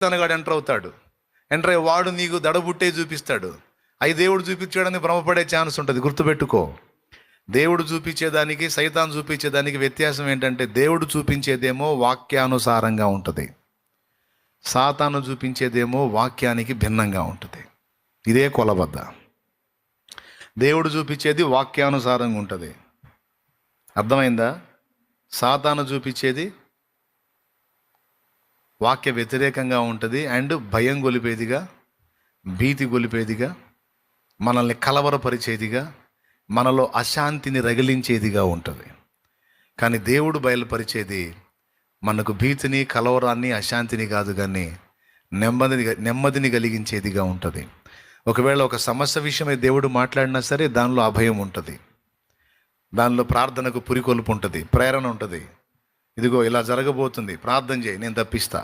తనగాడు enter అవుతాడు. Enter అయ్యి వాడు నీకు దడబుట్టే చూపిస్తాడు. అవి దేవుడు చూపించాడని భ్రమపడే ఛాన్స్ ఉంటుంది. గుర్తుపెట్టుకో, దేవుడు చూపించేదానికి సైతాన్ చూపించేదానికి వ్యత్యాసం ఏంటంటే, దేవుడు చూపించేదేమో వాక్యానుసారంగా ఉంటుంది, సాతాను చూపించేదేమో వాక్యానికి భిన్నంగా ఉంటుంది. ఇదే కొలబద్ద. దేవుడు చూపించేది వాక్యానుసారంగా ఉంటుంది, అర్థమైందా? సాతాను చూపించేది వాక్య వ్యతిరేకంగా ఉంటుంది, అండ్ భయం గొలిపేదిగా, భీతి గొలిపేదిగా, మనల్ని కలవరపరిచేదిగా, మనలో అశాంతిని రగిలించేదిగా ఉంటుంది. కానీ దేవుడు బయలుపరిచేది మనకు భీతిని, కలవరాన్ని, అశాంతిని కాదు, కానీ నెమ్మదిని కలిగించేదిగా ఉంటుంది. ఒకవేళ ఒక సమస్య విషయమై దేవుడు మాట్లాడినా సరే దానిలో అభయం ఉంటుంది, దానిలో ప్రార్థనకు పురికొల్పు ఉంటుంది, ప్రేరణ ఉంటుంది. ఇదిగో ఇలా జరగబోతుంది, ప్రార్థన చేయి, నేను తప్పిస్తా.